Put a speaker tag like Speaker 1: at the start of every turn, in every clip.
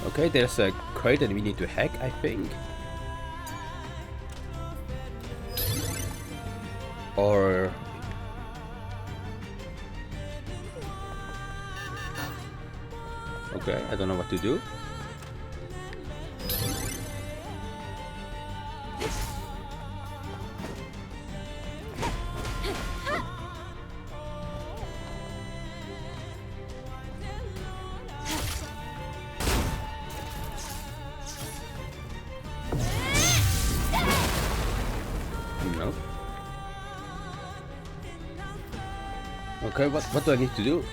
Speaker 1: Okay, there's a crate that we need to hack, I think. Or... okay, I don't know what to do. No. Okay, what do I need to do?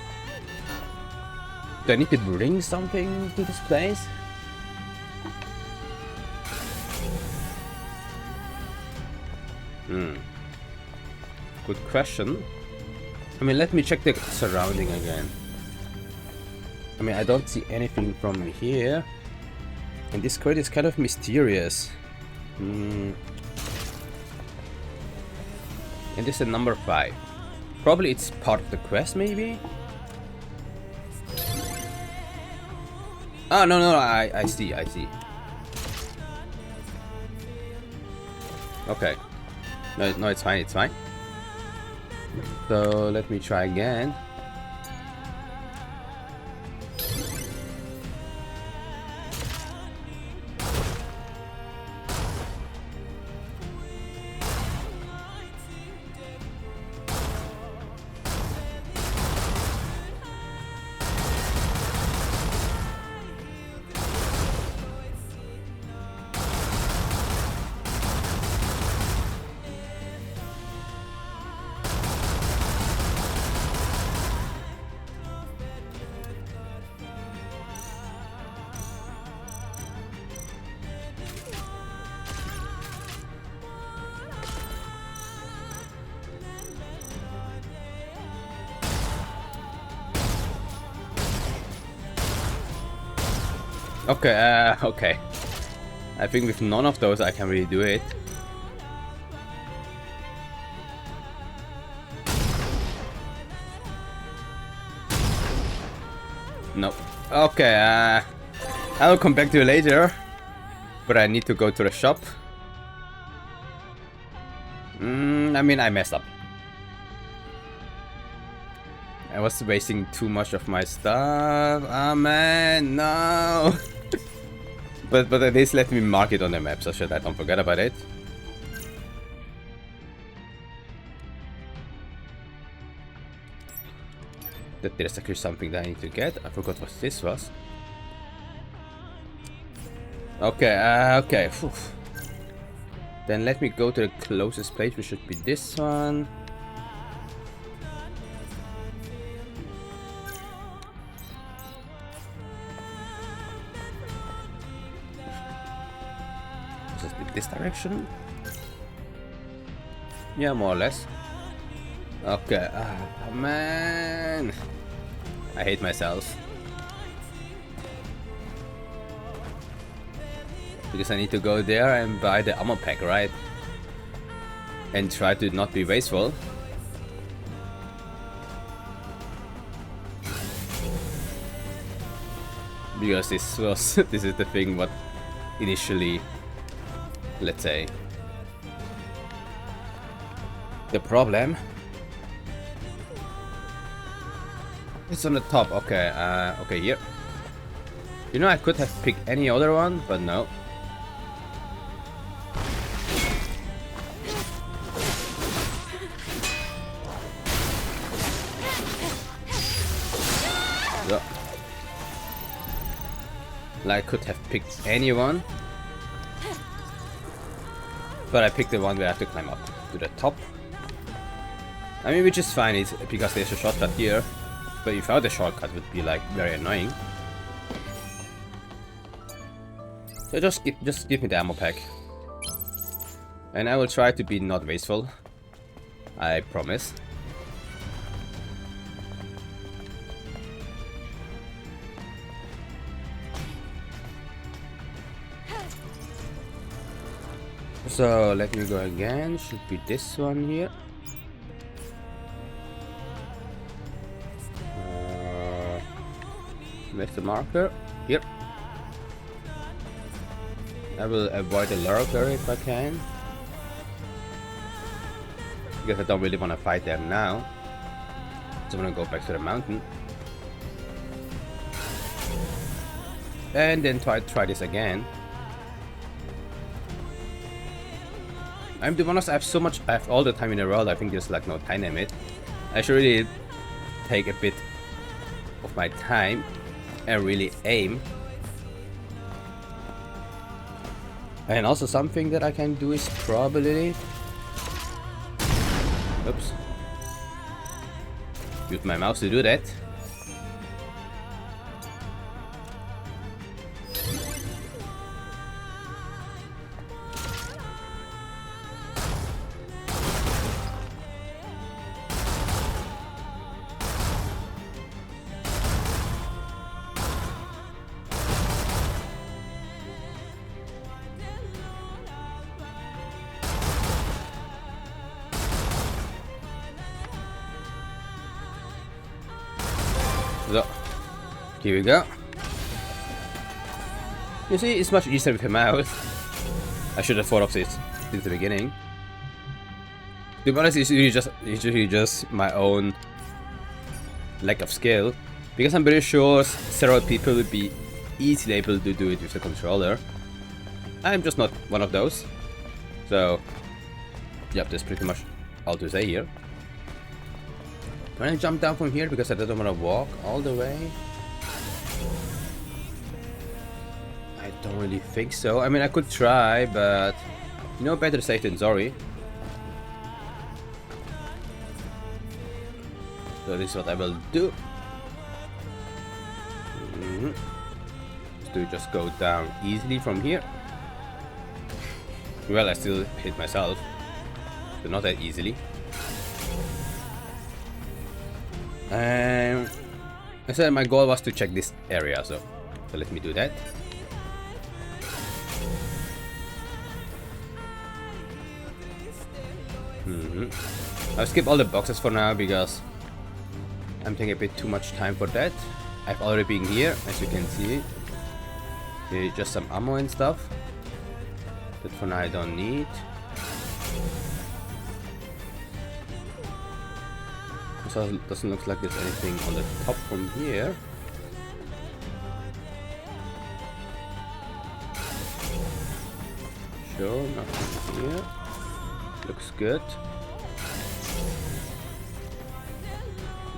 Speaker 1: Do I need to bring something to this place? Good question. I mean, let me check the surrounding again. I mean, I don't see anything from here. And this crate is kind of mysterious. And this is number 5. Probably it's part of the quest, maybe? Oh, no, I see. Okay. No, it's fine. So, let me try again. Okay. I think with none of those I can really do it. No. Okay, I will come back to you later. But I need to go to the shop. I mean, I messed up. I was wasting too much of my stuff. Oh man, no. but at least let me mark it on the map so that I don't forget about it. That there's actually something that I need to get. I forgot what this was. Okay, Phew. Then let me go to the closest place, which should be this one. This direction? Yeah, more or less. Okay, man, I hate myself because I need to go there and buy the ammo pack, right? And try to not be wasteful. Because this is the thing what initially, let's say, the problem. It's on the top. Okay, okay, here. You know, I could have picked any other one, but no. So, like, I could have picked anyone. But I picked the one where I have to climb up to the top. I mean, which is fine, it's because there's a shortcut here. But without the shortcut, it would be like very annoying. So just give me the ammo pack, and I will try to be not wasteful. I promise. So let me go again. Should be this one here. Where's the marker? Here. I will avoid the lurker if I can, because I don't really want to fight there now. So I'm gonna go back to the mountain and then try this again. To be honest, I have all the time in the world. I think there's like no time limit. I should really take a bit of my time and really aim. And also something that I can do is probably, oops, use my mouse to do that. So, here we go. You see, it's much easier with a mouse. I should have thought of this since the beginning. To be honest, it's usually just my own lack of skill, because I'm pretty sure several people would be easily able to do it with the controller. I'm just not one of those. So, yep, that's pretty much all to say here. Can I jump down from here because I don't want to walk all the way? I don't really think so. I mean, I could try, but you know, better safe than sorry. So this is what I will do. Do just go down easily from here. Well, I still hit myself, but not that easily. I said my goal was to check this area, so let me do that. I'll skip all the boxes for now because I'm taking a bit too much time for that. I've already been here, as you can see. Okay, just some ammo and stuff that for now I don't need. So doesn't look like there's anything on the top from here. Sure, nothing here. Looks good.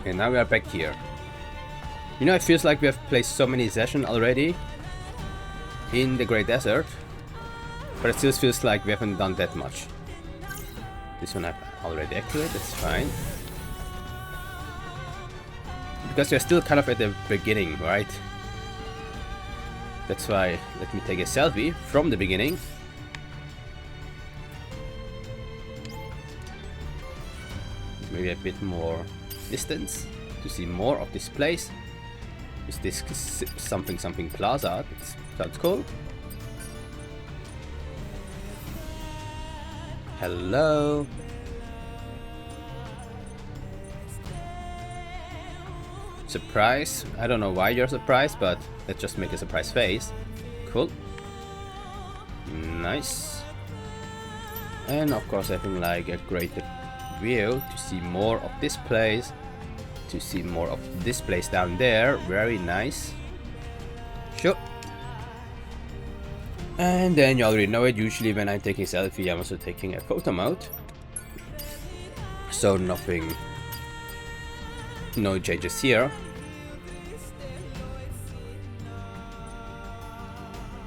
Speaker 1: Okay, now we are back here. You know, it feels like we have played so many sessions already in the Great Desert, but it still feels like we haven't done that much. This one I've already activated, that's fine. Because you're still kind of at the beginning, right? That's why let me take a selfie from the beginning. Maybe a bit more distance to see more of this place. Is this something plaza? That sounds cool. Hello. Surprise. I don't know why you're surprised, but let's just make a surprise face. Cool. Nice. And of course having like a great view to see more of this place, to see more of this place down there. Very nice. Sure. And then you already know it, usually when I'm taking a selfie I'm also taking a photo mode. So nothing, no changes here.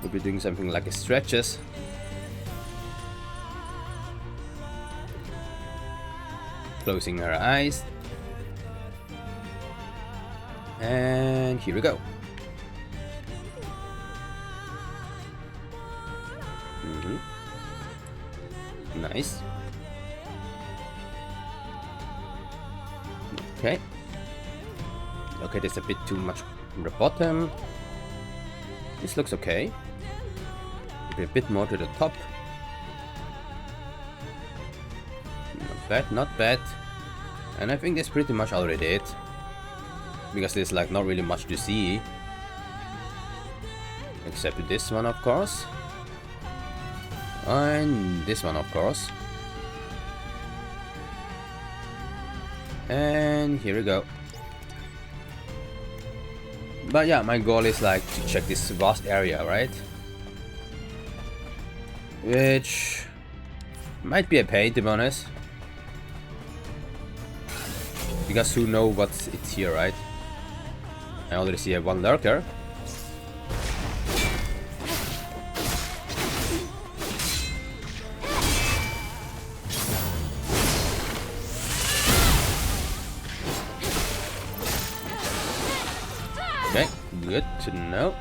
Speaker 1: We'll be doing something like a stretches. Closing her eyes. And here we go. Nice. Okay. Okay, there's a bit too much from the bottom. This looks okay. Maybe a bit more to the top. Not bad, not bad. And I think that's pretty much already it. Because there's like not really much to see. Except this one, of course. And this one, of course. And here we go. But yeah, my goal is like to check this vast area, right? Which might be a pain, to be honest. Because who knows what's it's here, right? I already see one lurker. Okay, good to know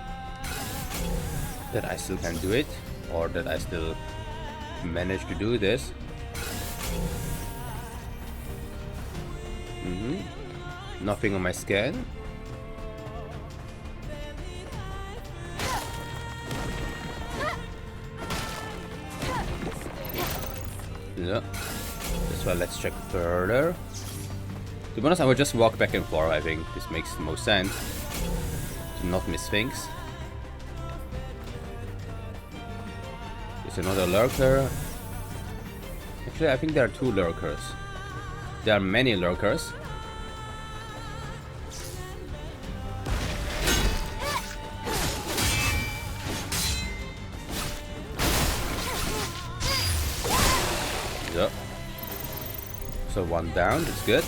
Speaker 1: that I still can do it, or that I still manage to do this. Nothing on my scan. Yeah. That's why let's check further. To be honest, I will just walk back and forth. I think this makes the most sense to not miss things. There's another lurker. Actually, I think there are two lurkers. There are many lurkers. Yeah. So one down, that's good.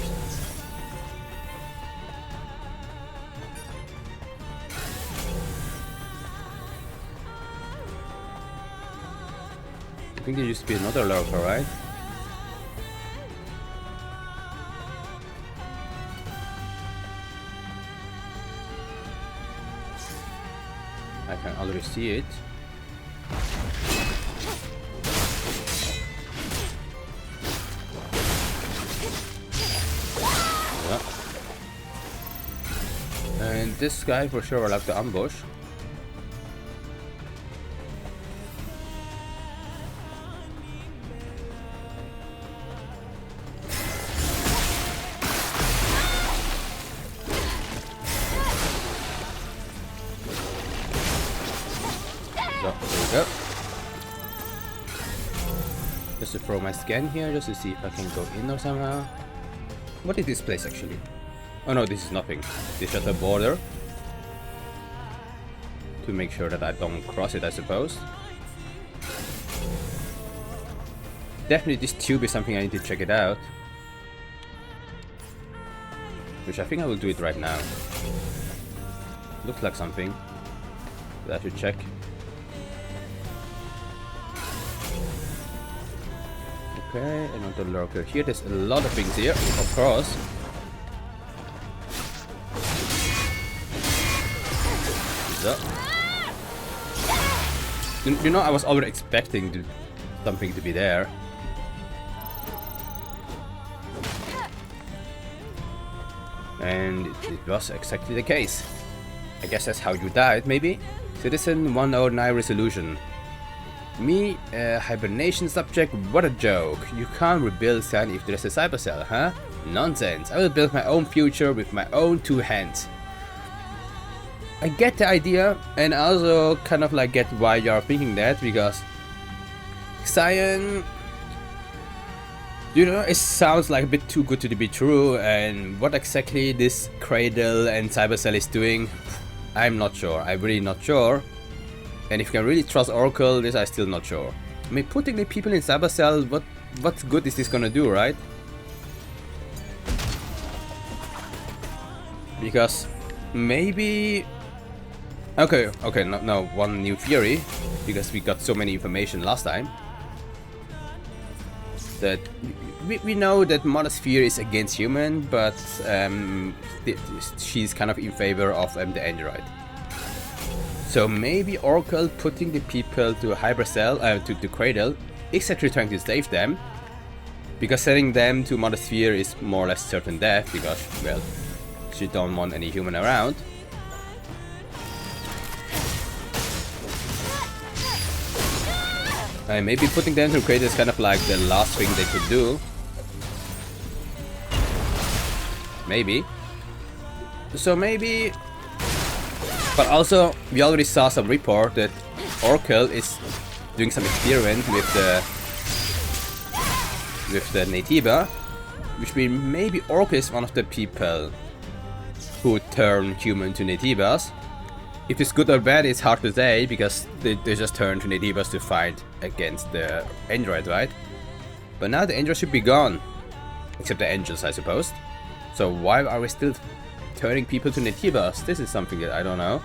Speaker 1: I think there used to be another lurker, right? I can already see it. Yeah. And this guy for sure will have to ambush. There we go. Just to throw my scan here, just to see if I can go in or somehow. What is this place actually? Oh no, this is nothing. This is just a border. To make sure that I don't cross it, I suppose. Definitely this tube is something I need to check it out. Which I think I will do it right now. Looks like something that I should check. Okay, another lurker here. There's a lot of things here, of course. So. You know, I was already expecting something to be there. And it was exactly the case. I guess that's how you died, maybe? Citizen 109 resolution. Me, hibernation subject, what a joke. You can't rebuild sand if there's a cyber cell, huh? Nonsense. I will build my own future with my own two hands. I get the idea, and I also kind of like get why you're thinking that, because Cyan, you know, it sounds like a bit too good to be true, and what exactly this Cradle and Cybercell is doing, I'm not sure. I'm really not sure. And if you can really trust Oracle, this I'm still not sure. I mean, putting the people in Cybercell, what good is this gonna do, right? Because maybe... Okay, no, one new theory, because we got so many information last time. That we know that Monosphere is against human, but she's kind of in favor of the android. So maybe Oracle putting the people to Hypercell, to Cradle, is actually trying to save them, because sending them to Monosphere is more or less certain death, because, well, she don't want any human around. And maybe putting them to Cradle is kind of like the last thing they could do. Maybe. So maybe... But also, we already saw some report that Oracle is doing some experiment with the Natiba, which means maybe Orc is one of the people who turn human to Natibas. If it's good or bad, it's hard to say, because they just turn to Natibas to fight against the android, right? But now the androids should be gone, except the angels, I suppose. So why are we still turning people to Natibas? This is something that I don't know.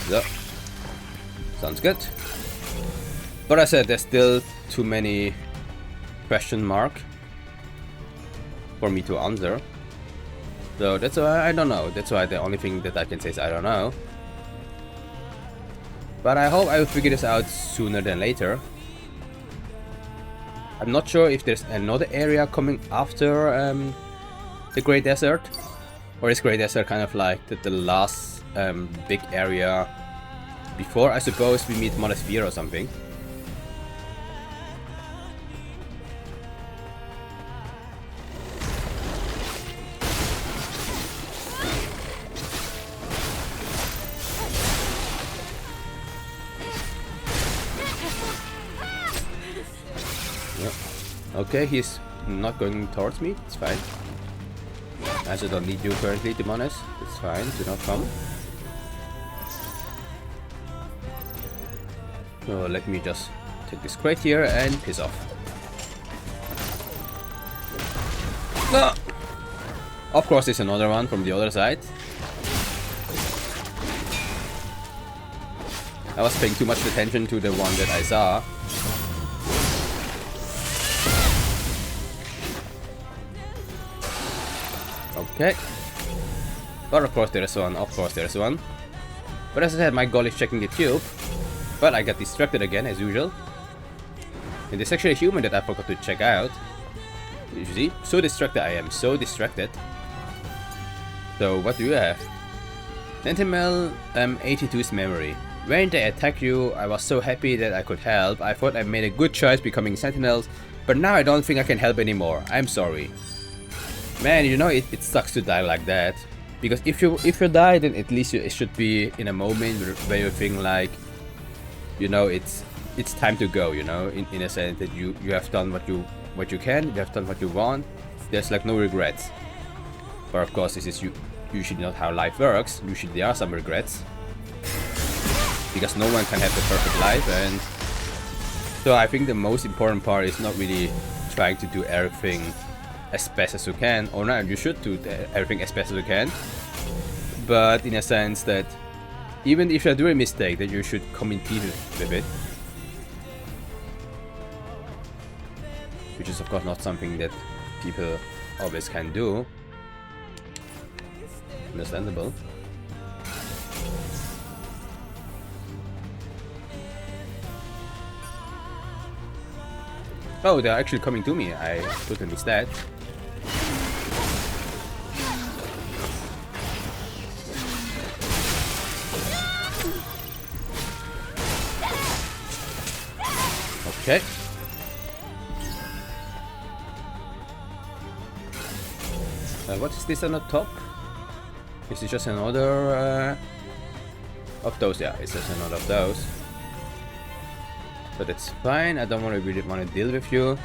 Speaker 1: So, sounds good. But I said there's still too many question marks for me to answer. So that's why I don't know. That's why the only thing that I can say is I don't know. But I hope I will figure this out sooner than later. I'm not sure if there's another area coming after the Great Desert. Or is Great Desert kind of like the last big area before, I suppose, we meet Mother Sphere or something. Yep. Okay, he's not going towards me, it's fine. I just don't need you currently, to be honest. It's fine, do not come. So let me just take this crate here and piss off. No! Of course there's another one from the other side. I was paying too much attention to the one that I saw. Okay. But of course there's one, of course there's one. But as I said, my goal is checking the tube. But I got distracted again, as usual. And there's actually a human that I forgot to check out. You see? So distracted I am, so distracted. So what do you have? Sentinel 82's memory. When they attacked you, I was so happy that I could help. I thought I made a good choice becoming Sentinels, but now I don't think I can help anymore. I'm sorry. Man, you know, it sucks to die like that. Because if you die, then at least it should be in a moment where you think like, you know, it's time to go, you know, in a sense that you have done what you can, you have done what you want. There's like no regrets. But of course, this is usually not how life works. Usually there are some regrets. Because no one can have the perfect life, and so I think the most important part is not really trying to do everything as best as you can, or not, you should do everything as best as you can, but in a sense that even if you do a mistake, that you should come in peace with it. Which is of course not something that people always can do. Understandable. Oh, they're actually coming to me. I totally missed that. Okay. What is this on the top? Is it just another of those? Yeah, it's just another of those. But it's fine. I don't really want to deal with you.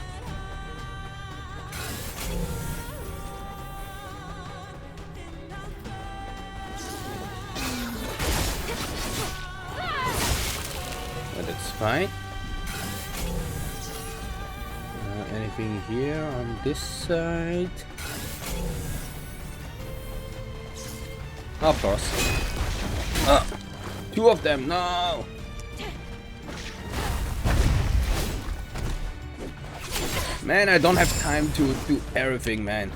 Speaker 1: But it's fine. Anything here on this side? Of course. Two of them, no! Man, I don't have time to do everything, man.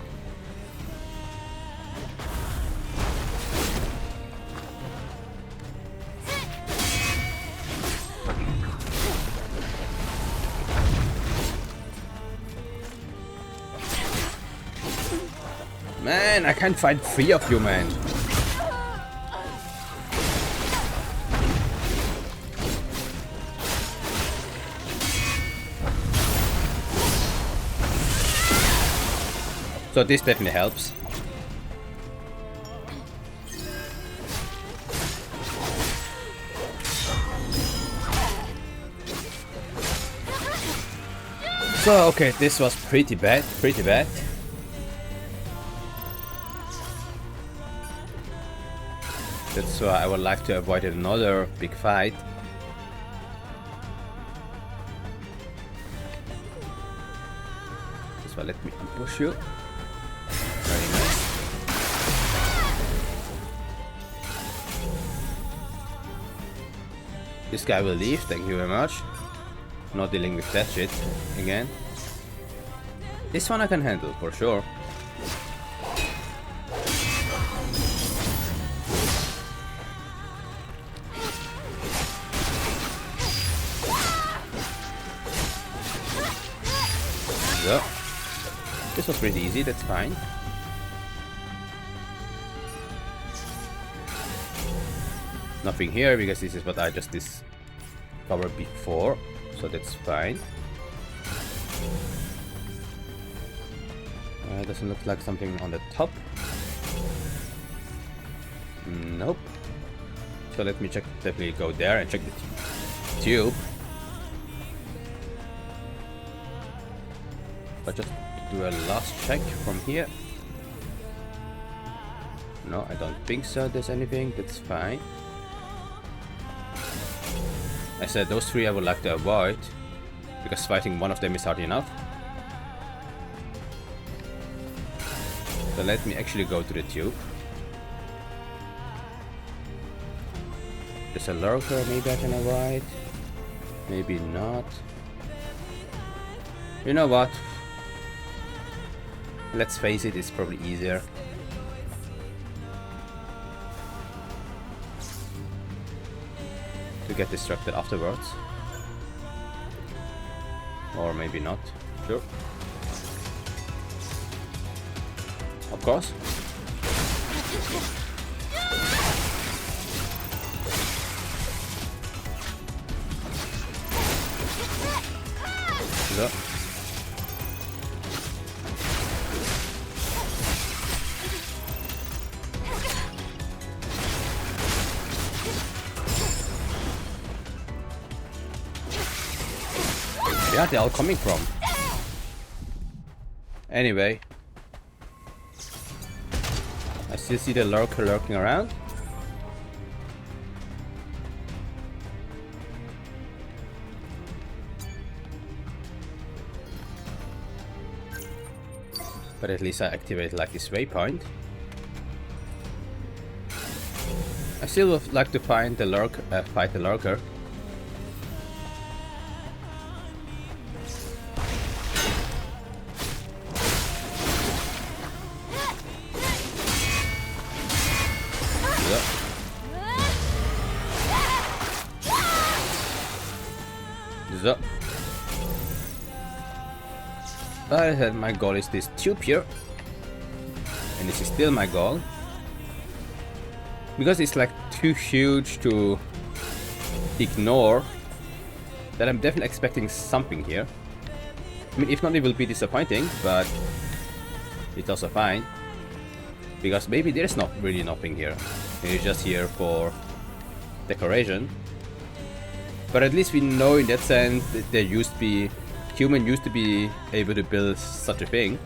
Speaker 1: Man, I can't fight three of you, man. So this definitely helps. So, okay, this was pretty bad, pretty bad. That's why I would like to avoid another big fight. That's why let me push you. Very nice. This guy will leave, thank you very much. Not dealing with that shit again. This one I can handle for sure. So, this was pretty easy, that's fine. Nothing here because this is what I just discovered before, so that's fine. Doesn't look like something on the top. Nope. So let me check, definitely go there and check the tube. But just do a last check from here. No, I don't think so. There's anything. That's fine. I said those three I would like to avoid because fighting one of them is hard enough. So let me actually go to the tube. There's a lurker, maybe I can avoid. Maybe not. You know what? Let's face it, it's probably easier. To get distracted afterwards. Or maybe not. Sure. Of course. So. Where are they all coming from? Anyway. I still see the lurker lurking around. But at least I activate like this waypoint. I still would like to find the lurker, fight the lurker. So, I said my goal is this tube here, and this is still my goal because it's like too huge to ignore. That I'm definitely expecting something here. I mean, if not, it will be disappointing, but it's also fine because maybe there's not really nothing here. It's just here for decoration. But at least we know in that sense that there used to be, human used to be able to build such a thing.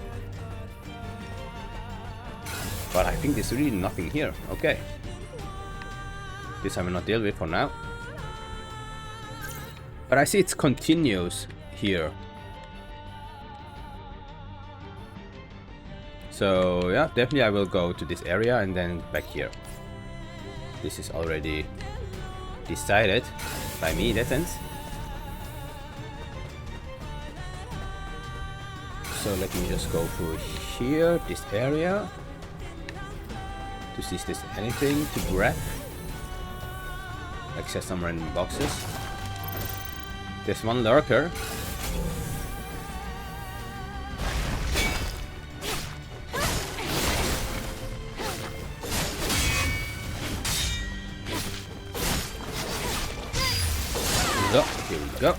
Speaker 1: But I think there's really nothing here. Okay. This I will not deal with for now. But I see it's continuous here. So yeah, definitely I will go to this area and then back here. This is already decided by me in that sense. So let me just go through here, this area, to see if there's anything to grab. Access some random boxes. There's one lurker. So, here we go.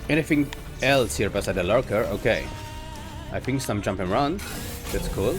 Speaker 1: Anything else here beside the lurker. Okay. I think some jump and run. That's cool.